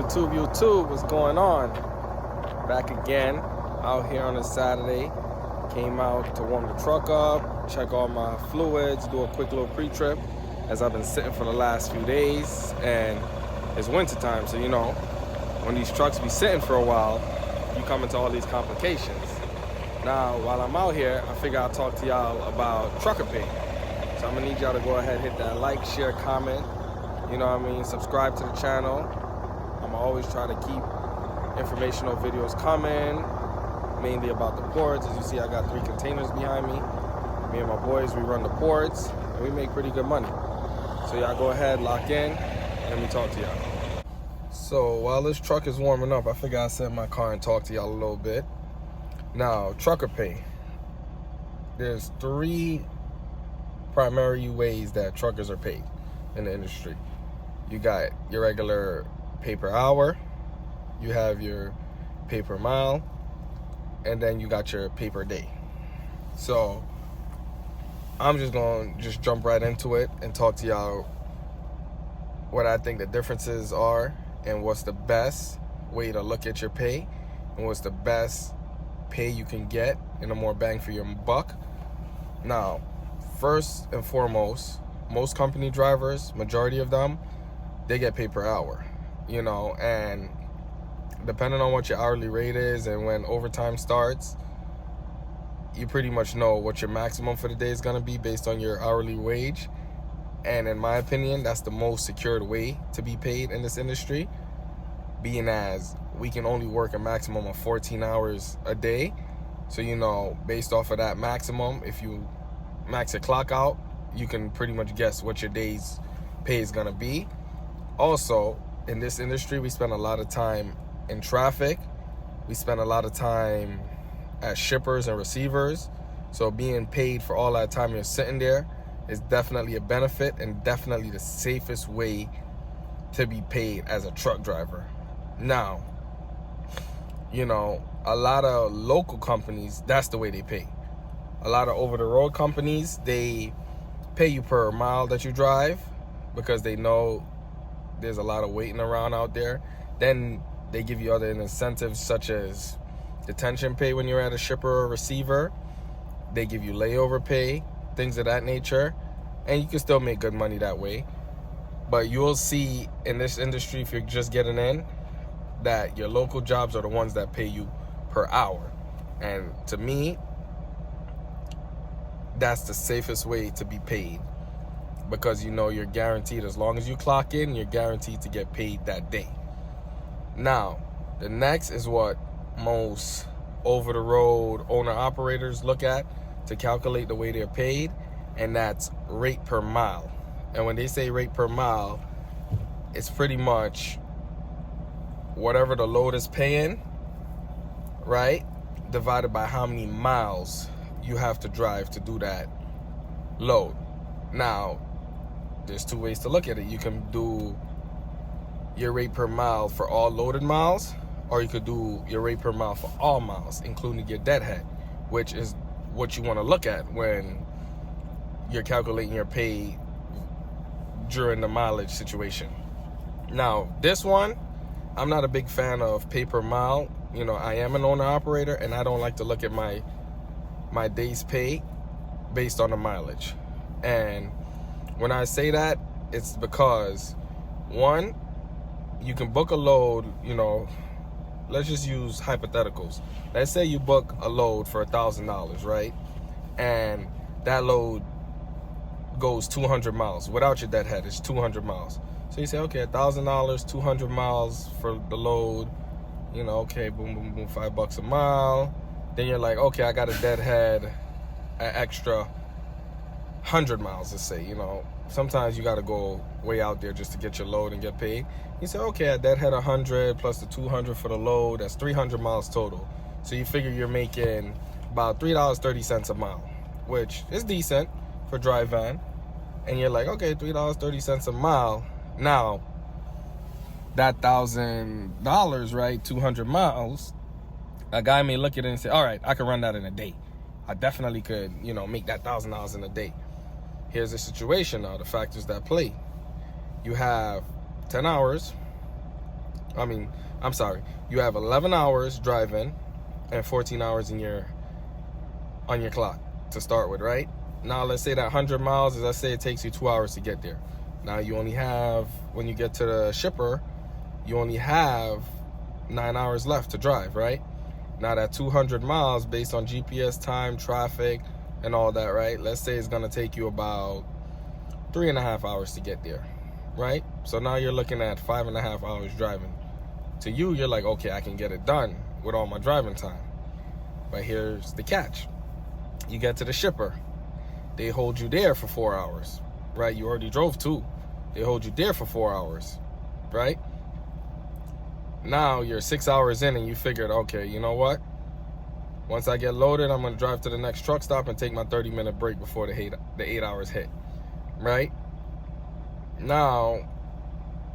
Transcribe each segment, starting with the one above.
YouTube, what's going on? Back again, out here on a Saturday. Came out to warm the truck up, check all my fluids, do a quick little pre-trip, as I've been sitting for the last few days, and it's winter time, so when these trucks be sitting for a while, you come into all these complications. Now, while I'm out here, I figure I'll talk to y'all about trucker pay. So I'm gonna need y'all to go ahead, hit that like, share, comment, subscribe to the channel. I'm always try to keep informational videos coming, mainly about the ports. As you see, I got 3 containers behind me. Me and my boys, we run the ports, and we make pretty good money. So y'all go ahead, lock in, and let me talk to y'all. So while this truck is warming up, I figure I'll sit in my car and talk to y'all a little bit. Now, trucker pay. There's 3 primary ways that truckers are paid in the industry. You got your regular pay per hour, you have your pay per mile, and then you got your pay per day. So I'm just going to jump right into it and talk to y'all what I think the differences are and what's the best way to look at your pay and what's the best pay you can get and a more bang for your buck. Now, first and foremost, most company drivers, majority of them, they get paid per hour, and depending on what your hourly rate is and when overtime starts, you pretty much know what your maximum for the day is going to be based on your hourly wage. And in my opinion, that's the most secured way to be paid in this industry, being as we can only work a maximum of 14 hours a day. So, based off of that maximum, if you max your clock out, you can pretty much guess what your day's pay is going to be. Also, in this industry, we spend a lot of time in traffic. We spend a lot of time as shippers and receivers. So being paid for all that time you're sitting there is definitely a benefit and definitely the safest way to be paid as a truck driver. Now, a lot of local companies, that's the way they pay. A lot of over-the-road companies, they pay you per mile that you drive because they know there's a lot of waiting around out there. Then they give you other incentives such as detention pay when you're at a shipper or receiver. They give you layover pay, things of that nature, and you can still make good money that way. But you'll see in this industry, if you're just getting in, that your local jobs are the ones that pay you per hour. And to me, that's the safest way to be paid, because you're guaranteed, as long as you clock in, you're guaranteed to get paid that day. Now, the next is what most over-the-road owner-operators look at to calculate the way they're paid, and that's rate per mile. And when they say rate per mile, it's pretty much whatever the load is paying, right, divided by how many miles you have to drive to do that load. Now, there's 2 ways to look at it. You can do your rate per mile for all loaded miles, or you could do your rate per mile for all miles, including your deadhead, which is what you want to look at when you're calculating your pay during the mileage situation. Now, this one, I'm not a big fan of pay per mile. I am an owner operator, and I don't like to look at my day's pay based on the mileage. And when I say that, it's because, one, you can book a load, let's just use hypotheticals. Let's say you book a load for $1,000, right? And that load goes 200 miles. Without your deadhead, it's 200 miles. So you say, okay, $1,000, 200 miles for the load. Okay, boom, boom, boom, $5 a mile. Then you're like, okay, I got a deadhead, an extra 100 miles, let's say. Sometimes you got to go way out there just to get your load and get paid. You say, okay, at that head 100 plus the 200 for the load, that's 300 miles total. So you figure you're making about $3.30 a mile, which is decent for dry van. And you're like, okay, $3.30 a mile. Now, that $1,000, right, 200 miles, a guy may look at it and say, all right, I can run that in a day. I definitely could, make that $1,000 in a day. Here's the situation now, the factors that play. You have 10 hours, I'm sorry. You have 11 hours driving and 14 hours on your clock to start with, right? Now, let's say that 100 miles, let's say it takes you 2 hours to get there. Now, you only have, when you get to the shipper, you only have 9 hours left to drive, right? Now, that 200 miles, based on GPS time, traffic, and all that, right? Let's say it's going to take you about 3.5 hours to get there, right? So now you're looking at 5.5 hours driving. To you, you're like, okay, I can get it done with all my driving time. But here's the catch. You get to the shipper. They hold you there for 4 hours, right? You already drove 2. They hold you there for 4 hours, right? Now you're 6 hours in and you figured, okay, you know what? Once I get loaded, I'm going to drive to the next truck stop and take my 30-minute break before the 8 hours hit, right? Now,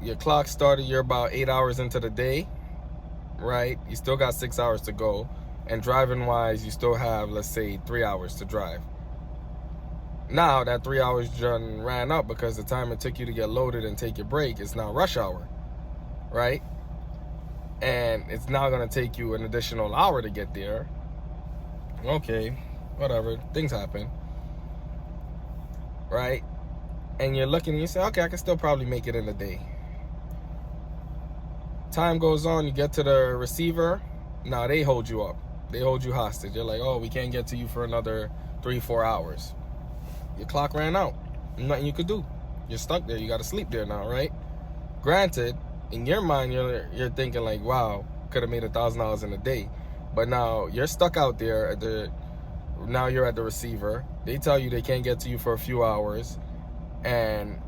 your clock started, you're about 8 hours into the day, right? You still got 6 hours to go. And driving-wise, you still have, let's say, 3 hours to drive. Now, that 3 hours done ran up because the time it took you to get loaded and take your break is now rush hour, right? And it's now going to take you an additional hour to get there. Okay, whatever. Things happen, right? And you're looking and you say, okay, I can still probably make it in a day. Time goes on, you get to the receiver. Now they hold you up. They hold you hostage. They're like, oh, we can't get to you for another 3-4 hours. Your clock ran out. Nothing you could do. You're stuck there. You got to sleep there now, right? Granted, in your mind, you're thinking like, wow, could have made $1,000 in a day. But now you're stuck out there now you're at the receiver. They tell you they can't get to you for a few hours. And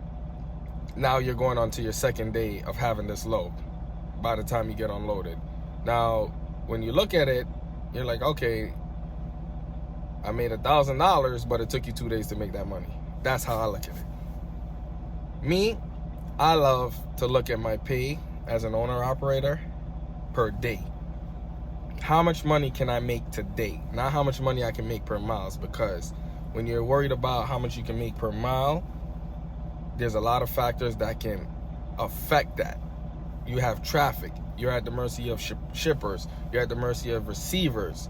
now you're going on to your second day of having this load by the time you get unloaded. Now, when you look at it, you're like, okay, I made $1,000, but it took you 2 days to make that money. That's how I look at it. Me, I love to look at my pay as an owner-operator per day. How much money can I make today? Not how much money I can make per miles, because when you're worried about how much you can make per mile, there's a lot of factors that can affect that. You have traffic. You're at the mercy of shippers. You're at the mercy of receivers.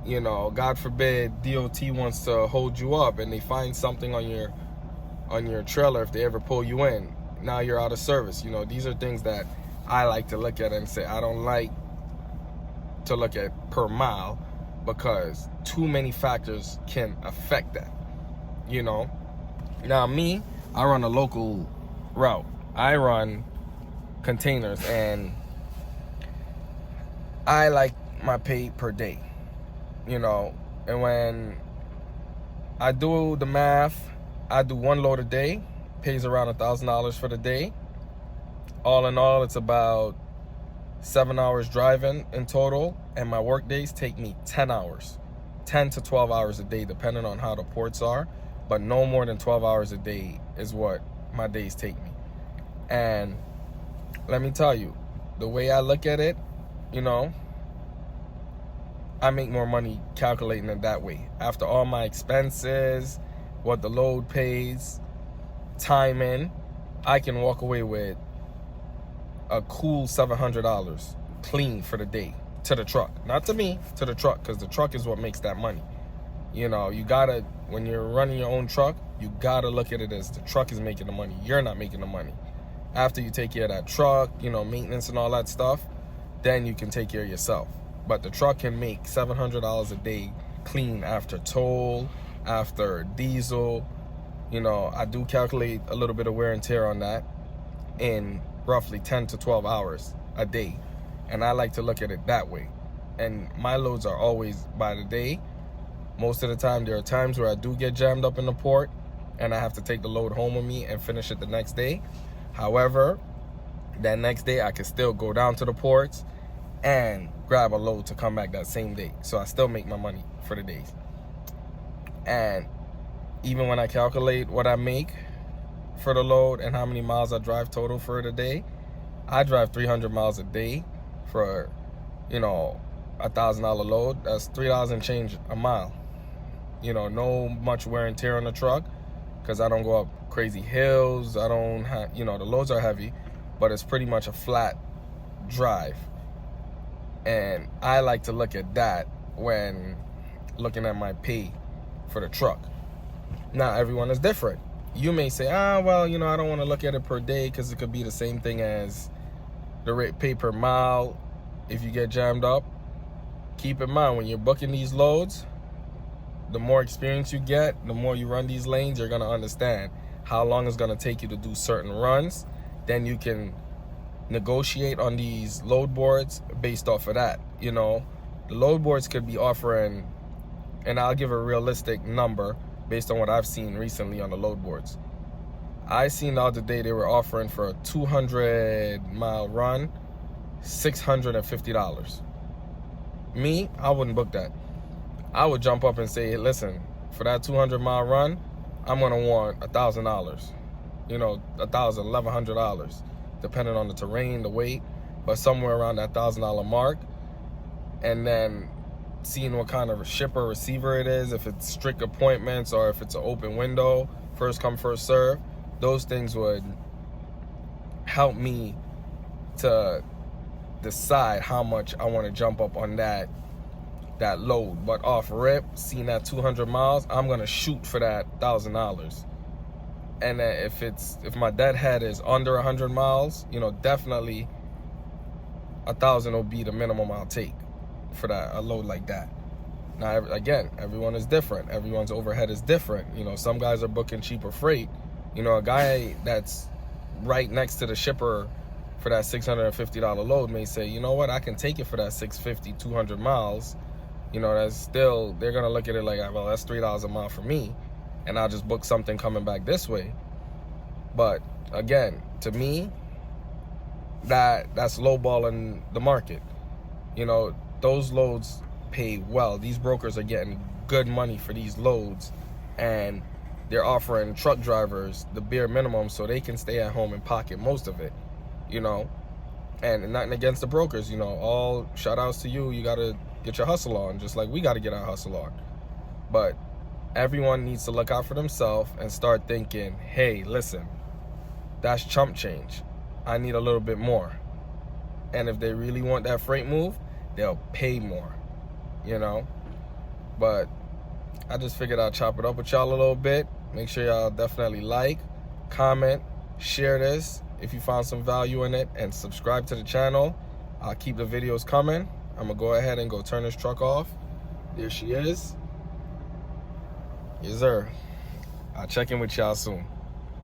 You know, God forbid DOT wants to hold you up and they find something on your trailer if they ever pull you in. Now you're out of service. You know, these are things that I like to look at and say, I don't like to look at per mile because too many factors can affect that. You know, now me, I run a local route. I run containers and I like my pay per day, you know. And when I do the math, I do 1 load a day, pays around $1,000 for the day. All in all, it's about 7 hours driving in total, and my work days take me 10 hours, 10 to 12 hours a day, depending on how the ports are, but no more than 12 hours a day is what my days take me. And let me tell you, the way I look at it, you know, I make more money calculating it that way. After all my expenses, what the load pays, timing, I can walk away with a cool $700 clean for the day to the truck. Not to me, to the truck, because the truck is what makes that money. You know, you gotta, when you're running your own truck, you gotta look at it as the truck is making the money. You're not making the money. After you take care of that truck, you know, maintenance and all that stuff, then you can take care of yourself. But the truck can make $700 a day clean after toll, after diesel. You know, I do calculate a little bit of wear and tear on that in roughly 10 to 12 hours a day. And I like to look at it that way. And my loads are always by the day. Most of the time, there are times where I do get jammed up in the port and I have to take the load home with me and finish it the next day. However, that next day I can still go down to the ports and grab a load to come back that same day. So I still make my money for the days. And even when I calculate what I make for the load and how many miles I drive total for the day, I drive 300 miles a day for, you know, $1,000 load. That's $3 and change a mile. You know, no much wear and tear on the truck because I don't go up crazy hills. I don't have, you know, the loads are heavy, but it's pretty much a flat drive. And I like to look at that when looking at my pay for the truck. Now, everyone is different. You may say, well, you know, I don't want to look at it per day because it could be the same thing as the rate pay per mile if you get jammed up. Keep in mind, when you're booking these loads, the more experience you get, the more you run these lanes, you're going to understand how long it's going to take you to do certain runs. Then you can negotiate on these load boards based off of that. You know, the load boards could be offering, and I'll give a realistic number based on what I've seen recently on the load boards. I seen the other day they were offering for a 200-mile run, $650. Me, I wouldn't book that. I would jump up and say, listen, for that 200-mile run, I'm going to want $1,000. You know, $1,100, depending on the terrain, the weight, but somewhere around that $1,000 mark. And then seeing what kind of shipper receiver it is, if it's strict appointments or if it's an open window, first come, first serve, those things would help me to decide how much I want to jump up on that load. But off rip, seeing that 200 miles, I'm gonna shoot for that $1,000. And if my deadhead is under 100 miles, you know, definitely 1,000 will be the minimum I'll take for a load like that. Now, again, everyone is different. Everyone's overhead is different. You know, some guys are booking cheaper freight. You know, a guy that's right next to the shipper for that $650 load may say, you know what, I can take it for that $650, 200 miles. You know, that's still, they're going to look at it like, well, that's $3 a mile for me, and I'll just book something coming back this way. But again, to me, that's lowballing the market. You know, those loads pay well. These brokers are getting good money for these loads, and they're offering truck drivers the bare minimum so they can stay at home and pocket most of it, you know. And nothing against the brokers, you know, all shout outs to you. You got to get your hustle on, just like we got to get our hustle on. But everyone needs to look out for themselves and start thinking, hey, listen, that's chump change. I need a little bit more. And if they really want that freight move, they'll pay more, you know. But I just figured I'd chop it up with y'all a little bit. Make sure y'all definitely like, comment, share this if you found some value in it, and subscribe to the channel. I'll keep the videos coming. I'm gonna go ahead and go turn this truck off. There she is. Yes, sir. I'll check in with y'all soon.